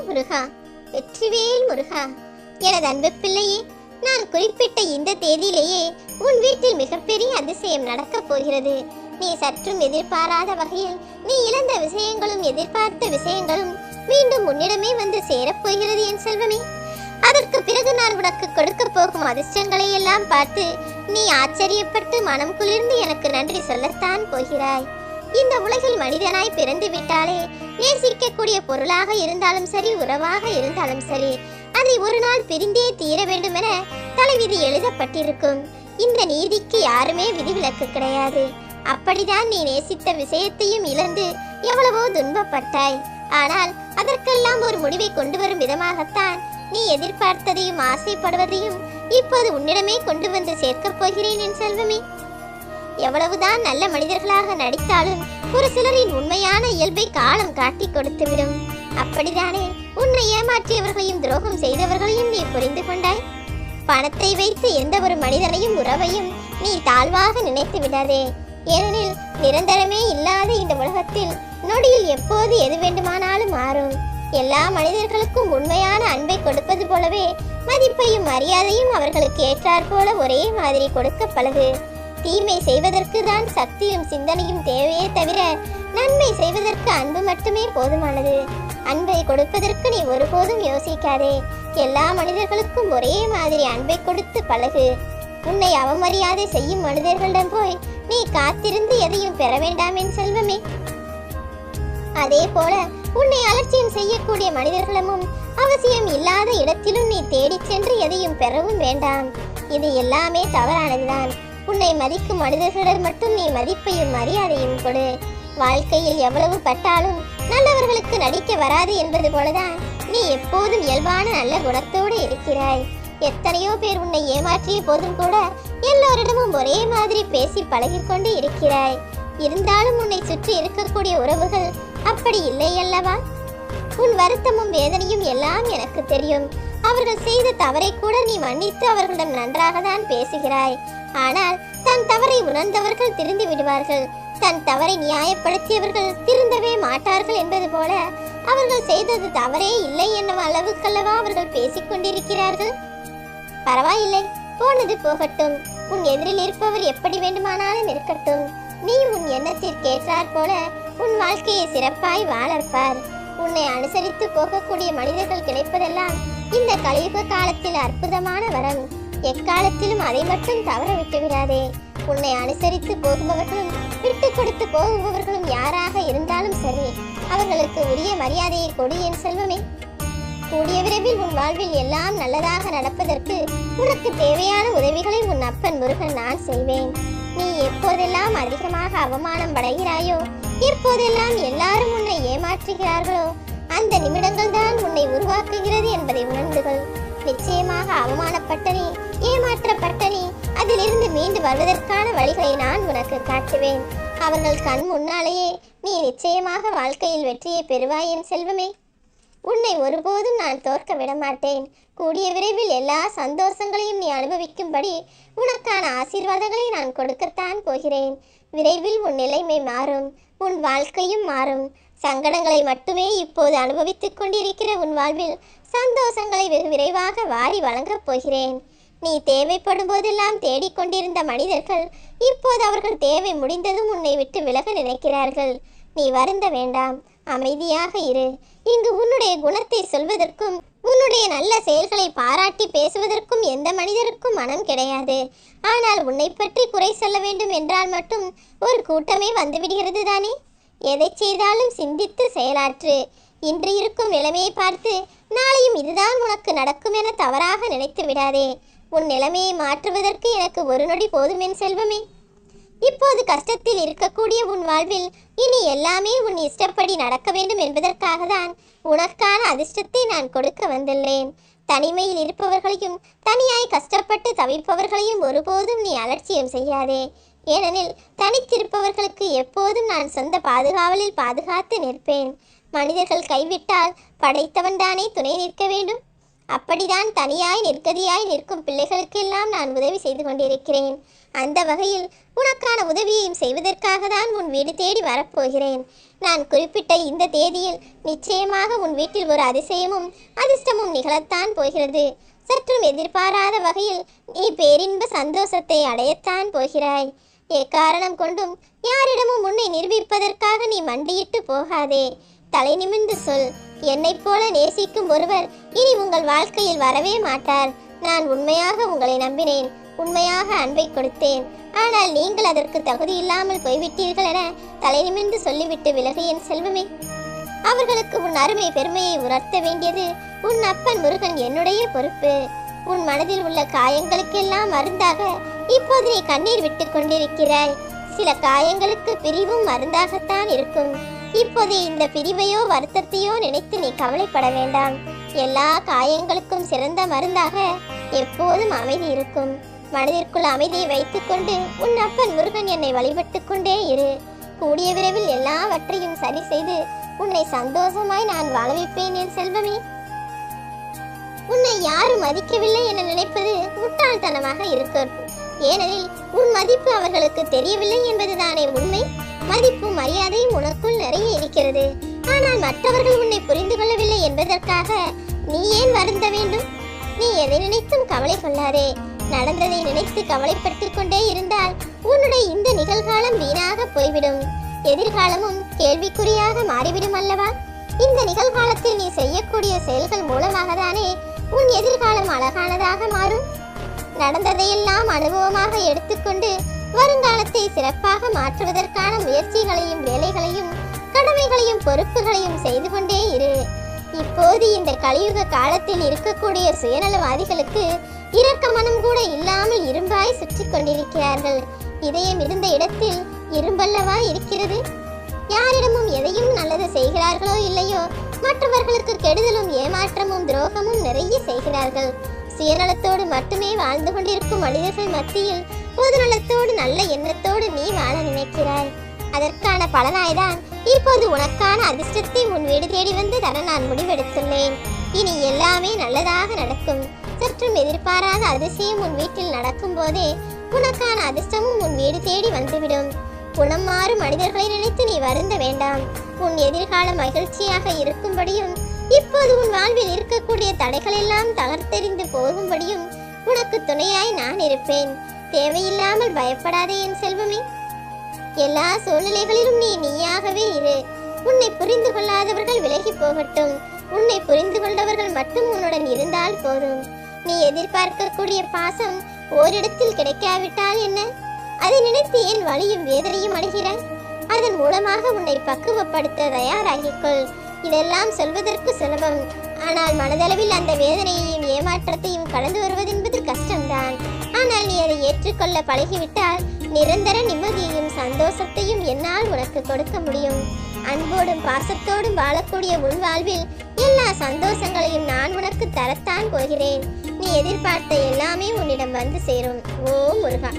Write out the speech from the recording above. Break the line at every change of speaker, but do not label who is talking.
முருகா, வெற்றிவேல் முருகா. எனது அன்பு பிள்ளையே, நான் குறிப்பிட்ட இந்த தேதியிலேயே உன் வீட்டில் மிகப்பெரிய அதிசயம் நடக்கப் போகிறது. நீ சற்றும் எதிர்பாராத வகையில் நீ இழந்த விஷயங்களும் எதிர்பார்த்த விஷயங்களும் மீண்டும் உன்னிடமே வந்து சேரப்போகிறது என் செல்வமே. அதற்கு பிறகு நான் உனக்கு கொடுக்க போகும் அதிர்ஷ்டங்களை எல்லாம் பார்த்து நீ ஆச்சரியப்பட்டு மனம் குளிர்ந்து எனக்கு நன்றி சொல்லத்தான் போகிறாய். இந்த உலகில் மனிதனாய் பிறந்து விட்டாலே நேசிக்கக்கூடிய பொருளாக இருந்தாலும் சரி, உறவாக இருந்தாலும் சரி, அதை ஒரு நாள் பிரிந்தே தீர வேண்டும் என தலைவிதி எழுதப்பட்டிருக்கும். இந்த நீதிக்கு யாருமே விதிவிலக்கு கிடையாது. அப்படிதான் நீ நேசித்த விஷயத்தையும் இழந்து எவ்வளவோ துன்பப்பட்டாய். ஆனால் அதற்கெல்லாம் ஒரு முடிவை கொண்டு வரும் விதமாகத்தான் நீ எதிர்பார்த்ததையும் ஆசைப்படுவதையும் இப்போது உன்னிடமே கொண்டு வந்து சேர்க்கப் போகிறேன் என் செல்வமே. எவ்வளவுதான் நல்ல மனிதர்களாக நடித்தாலும் ஒரு சிலரின் உண்மையான இயல்பை காலம் காட்டி கொடுத்துவிடும். அப்படித்தானே உன்னை ஏமாற்றியவர்களையும் துரோகம் செய்தவர்களையும் நீ புரிந்து கொண்டாய். பணத்தை வைத்து எந்த ஒரு மனிதனையும் உறவையும் நீ தாழ்வாக நினைத்து விடாதே. ஏனெனில் நிரந்தரமே இல்லாத இந்த உலகத்தில் நொடியில் எப்போது எது வேண்டுமானாலும் மாறும். எல்லா மனிதர்களுக்கும் உண்மையான அன்பை கொடுப்பது போலவே மதிப்பையும் மரியாதையும் அவர்களுக்கு ஏற்றாற் போல ஒரே மாதிரி கொடுக்க பழகு. தீமை செய்வதற்கு தான் சக்தியும் சிந்தனையும் தேவையே தவிர நன்மை செய்வதற்கு அன்பு மட்டுமே போதுமானது. அன்பை கொடுப்பதற்கு நீ ஒருபோதும் யோசிக்காதே. எல்லா மனிதர்களுக்கும் ஒரே மாதிரி அன்பை கொடுத்து பழகு. உன்னை அவமரியாதை செய்யும் மனிதர்களிடம் போய் நீ காத்திருந்து எதையும் பெற வேண்டாம் என் செல்வமே. அதே போல உன்னை அலட்சியம் செய்யக்கூடிய மனிதர்களிடமும் அவசியம் இல்லாத இடத்திலும் நீ தேடிச் சென்று எதையும் பெறவும் வேண்டாம். இது எல்லாமே தவறானதுதான். உன்னை மதிக்கும் மனிதர்களிடம் மட்டும் நீ மதிப்பையும் மரியாதையும் கொடு. வாழ்க்கையில் எவ்வளவு பட்டாலும் நல்லவர்களுக்கு நடிக்க வராது என்பது போலதான் நீ எப்போதும் இயல்பான நல்ல குணத்தோடு இருக்கிறாய். எத்தனையோ பேர் உன்னை ஏமாற்றிய போதும் கூட எல்லோரிடமும் ஒரே மாதிரி பேசி பழகிக்கொண்டு இருக்கிறாய். இருந்தாலும் உன்னை சுற்றி இருக்கக்கூடிய உறவுகள் அப்படி இல்லை அல்லவா? உன் வருத்தமும் வேதனையும் எல்லாம் எனக்கு தெரியும். அவர்கள் செய்த தவறை கூட நீ மன்னித்து அவர்களிடம் நன்றாக தான் பேசுகிறாய். ஆனால் தன் தவறை உணர்ந்தவர்கள் திருந்து விடுவார்கள். தன் தவறை நியாயப்படுத்தியவர்கள் திருந்தவே மாட்டார்கள் என்பது போல அவர்கள் செய்தது தவறே இல்லை என்னும் அளவுக்கல்லவா அவர்கள் பேசிக்கொண்டிருக்கிறார்கள். பரவாயில்லை, போனது போகட்டும். உன் எதிரில் இருப்பவர் எப்படி வேண்டுமானாலும் இருக்கட்டும். நீ உன் எண்ணத்திற்கேற்றாற் போல உன் வாழ்க்கையை சிறப்பாய் வாழற்பார். உன்னை அனுசரித்து போகக்கூடிய மனிதர்கள் கிடைப்பதெல்லாம் இந்த கலியுக காலத்தில் அற்புதமான வரம். எக்காலத்திலும் அதை மட்டும் தவற விட்டு விடாதே. உன்னை அனுசரித்து போகுபவர்களும் விட்டு கொடுத்து போகுபவர்களும் யாராக இருந்தாலும் சரி, அவர்களுக்கு உரிய மரியாதையை கொடு என் செல்வமே. கூடிய விரைவில் உன் வாழ்வில் எல்லாம் நல்லதாக நடப்பதற்கு உனக்கு தேவையான உதவிகளை உன் அப்பன் முருகன் நான் செய்வேன். நீ எப்போதெல்லாம் அதிகமாக அவமானம் அடைகிறாயோ, எப்போதெல்லாம் எல்லாரும் உன்னை ஏமாற்றுகிறார்களோ, அந்த நிமிடங்கள் தான் உன்னை உருவாக்குகிறது என்பதை உணர்ந்துகள். நிச்சயமாக அவமானப்பட்ட நீ, ஏமாற்றப்பட்ட நீ அதிலிருந்து மீண்டு வருவதற்கான வழிகளை நான் உனக்கு காட்டுவேன். அவர்கள் கண் முன்னாலேயே நீ நிச்சயமாக வாழ்க்கையில் வெற்றியை பெறுவாய் என் செல்வமே. உன்னை ஒருபோதும் நான் தோற்க விடமாட்டேன். கூடிய விரைவில் எல்லா சந்தோஷங்களையும் நீ அனுபவிக்கும்படி உனக்கான ஆசீர்வாதங்களை நான் கொடுக்கத்தான் போகிறேன். விரைவில் உன் நிலைமை மாறும், உன் வாழ்க்கையும் மாறும். சங்கடங்களை மட்டுமே இப்போது அனுபவித்துக் கொண்டிருக்கிற உன் வாழ்வில் சந்தோஷங்களை வெகு விரைவாக வாரி வழங்கப் போகிறேன். நீ தேவைப்படும் போதெல்லாம் தேடிக்கொண்டிருந்த மனிதர்கள் இப்போது அவர்கள் தேவை முடிந்ததும் உன்னை விட்டு விலக நினைக்கிறார்கள். நீ வருந்த வேண்டாம், அமைதியாக இரு. இங்கு உன்னுடைய குணத்தை சொல்வதற்கும் உன்னுடைய நல்ல செயல்களை பாராட்டி பேசுவதற்கும் எந்த மனிதருக்கும் மனம் கிடையாது. ஆனால் உன்னை பற்றி குறை சொல்ல வேண்டும் என்றால் மட்டும் ஒரு கூட்டமே வந்துவிடுகிறது தானே. எதை செய்தாலும் சிந்தித்து செயலாற்று. இன்று இருக்கும் நிலைமையை பார்த்து நாளையும் இதுதான் உனக்கு நடக்கும் என தவறாக நினைத்து விடாதே. உன் நிலைமையை மாற்றுவதற்கு எனக்கு ஒரு நொடி போதும் என் செல்வமே. இப்போது கஷ்டத்தில் இருக்கக்கூடிய உன் வாழ்வில் இனி எல்லாமே உன் இஷ்டப்படி நடக்க வேண்டும் என்பதற்காக தான் உனக்கான அதிர்ஷ்டத்தை நான் கொடுக்க வந்துள்ளேன். தனிமையில் இருப்பவர்களையும் தனியாய் கஷ்டப்பட்டு தவிப்பவர்களையும் ஒருபோதும் நீ அலட்சியம் செய்யாதே. ஏனெனில் தனித்திருப்பவர்களுக்கு எப்போதும் நான் சொந்த பாதுகாவலில் பாதுகாத்து நிற்பேன். மனிதர்கள் கைவிட்டால் படைத்தவன் தானே துணை நிற்க வேண்டும். அப்படிதான் தனியாய் நிற்கதியாய் நிற்கும் பிள்ளைகளுக்கெல்லாம் நான் உதவி செய்து கொண்டிருக்கிறேன். அந்த வகையில் உனக்கான உதவியையும் செய்வதற்காக தான் உன் வீடு தேடி வரப்போகிறேன். நான் குறிப்பிட்ட இந்த தேதியில் நிச்சயமாக உன் வீட்டில் ஒரு அதிசயமும் அதிர்ஷ்டமும் நிகழத்தான் போகிறது. சற்றும் எதிர்பாராத வகையில் நீ பேரின்ப சந்தோஷத்தை அடையத்தான் போகிறாய். எக்காரணம் கொண்டும் யாரிடமும் உன்னை நிரூபிப்பதற்காக நீ மண்டியிட்டு போகாதே. தலை நிமிர்ந்து சொல், என்னைப் போல நேசிக்கும் ஒருவர் இனி உங்கள் வாழ்க்கையில் வரவே மாட்டார். நான் உண்மையாக உங்களை நம்பினேன், உண்மையாக அன்பை கொடுத்தேன். ஆனால் நீங்கள் அதற்கு தகுதி இல்லாமல் போய்விட்டீர்கள் என தலை நிமிர்ந்து சொல்லிவிட்டு விலகு என் செல்வமே. அவர்களுக்கு உன் அருமை பெருமையை உணர்த்த வேண்டியது உன் அப்பன் முருகன் என்னுடைய பொறுப்பு. உன் மனதில் உள்ள காயங்களுக்கெல்லாம் மருந்தாக இப்போது நீ கண்ணீர் விட்டு கொண்டிருக்கிறாய். சில காயங்களுக்கு பிரிவும் மருந்தாகத்தான் இருக்கும். இப்போது இந்த பிரிவையோ வருத்தத்தையோ நினைத்து நீ கவலைப்பட வேண்டாம். எல்லா காயங்களுக்கும் சிறந்த மருந்தாக எப்போதும் அமைதி இருக்கும். மனதிற்குள் அமைதியை வைத்துக்கொண்டு உன் அப்பன் முருகன் என்னை வழிபட்டு கொண்டே இரு. கூடிய விரைவில் எல்லாவற்றையும் சரி செய்து உன்னை சந்தோஷமாய் நான் வாழ வைப்பேன் என் செல்வமே. உன்னை யாரும் மதிக்கவில்லை என நினைப்பது முட்டாள்தனமாக இருக்கும். ஏனெனில் உன் மதிப்பு அவர்களுக்கு தெரியவில்லை என்பதுதானே உண்மை. மதிப்பும் மரியாதையும் உனக்குள் நிறைய இருக்கிறது. ஆனால் மற்றவர்கள் உன்னை புரிந்து கொள்ளவில்லை என்பதற்காக நீ ஏன் வருந்த வேண்டும்? நீ எதை நினைத்தும் கவலை கொள்ளாதே. நடந்ததை நினைத்து கவலைப்பட்டு கொண்டே இருந்தால் உன்னுடைய இந்த நிகழ்காலம் வீணாக போய்விடும். எதிர்காலமும் கேள்விக்குறியாக மாறிவிடும் அல்லவா? இந்த நிகழ்காலத்தில் நீ செய்யக்கூடிய செயல்கள் மூலமாக தானே உன் எதிர்காலம் அழகானதாக மாறும். நடந்ததையெல்லாம் அனுபவமாக எடுத்துக்கொண்டு வருங்காலத்தை சிறப்பாக மாற்றுவதற்கான முயற்சிகளையும் வேலைகளையும் கடமைகளையும் பொறுப்புகளையும் செய்து கொண்டே இரு. இப்போது இந்த கலியுக காலத்தில் இருக்கக்கூடிய சுயநலவாதிகளுக்கு இரக்க மனம் கூட இல்லாமல் இரும்பாய் சுற்றி கொண்டிருக்கிறார்கள். இதயம் இருந்த இடத்தில் இரும்பல்லவா இருக்கிறது. யாரிடமும் எதையும் நல்லது செய்கிறார்களோ இல்லையோ, மற்றவர்களுக்கு கெடுதலும் ஏமாற்றமும் துரோகமும் நிறைய செய்கிறார்கள். சுயநலத்தோடு மட்டுமே வாழ்ந்து கொண்டிருக்கும் மனிதர்கள் மத்தியில் பொதுநலத்தோடு நல்ல எண்ணத்தோடு நீ வாழ நினைக்கிறாய். அதற்கான பலனாய்தான் இப்போது உனக்கான அதிர்ஷ்டத்தை உன் வீடு தேடி வந்து தர நான் முடிவெடுத்துள்ளேன். இனி எல்லாமே நல்லதாக நடக்கும். சற்றும் எதிர்பாராத அதிசயம் உன் வீட்டில் நடக்கும் போதே உனக்கான அதிர்ஷ்டமும் உன் வீடு தேடி வந்துவிடும். குணம் மாறும் மனிதர்களை நினைத்து நீ வருந்த வேண்டாம். உன் எதிர்காலம் மகிழ்ச்சியாக இருக்கும்படியும் இப்போது உன் வாழ்வில் இருக்கக்கூடிய தடைகள் எல்லாம் தகர்த்தெறிந்து போகும்படியும் உனக்கு துணையாய் நான் இருப்பேன். தேவையில்லாமல் பயப்படாதே என் செல்வமே. எல்லா சூழ்நிலைகளிலும் நீ நீயாகவே இரு. உன்னை புரிந்து கொள்ளாதவர்கள் விலகி போகட்டும். உன்னை புரிந்து கொண்டவர்கள் மட்டும் உன்னுடன் இருந்தால் போதும். நீ எதிர்பார்க்கக்கூடிய பாசம் ஓரிடத்தில் கிடைக்காவிட்டால் என்ன? அதை நினைத்து ஏன் வலியும் வேதனையும் அடைகிறாய்? அதன் மூலமாக உன்னை பக்குவப்படுத்த தயாராகிக்கொள். இதெல்லாம் சொல்வதற்கு சுலபம். ஆனால் மனதளவில் அந்த வேதனையையும் ஏமாற்றத்தையும் கடந்து வருவதென்பது கஷ்டம்தான். ஆனால் நீ அதை ஏற்றுக்கொள்ள பழகிவிட்டால் நிரந்தர நிம்மதியையும் சந்தோஷத்தையும் என்னால் உனக்கு கொடுக்க முடியும். அன்போடும் பாசத்தோடும் வாழக்கூடிய உன் வாழ்வில் எல்லா சந்தோஷங்களையும் நான் உனக்கு தரத்தான் போகிறேன். நீ எதிர்பார்த்த எல்லாமே உன்னிடம் வந்து சேரும். ஓ முருகா.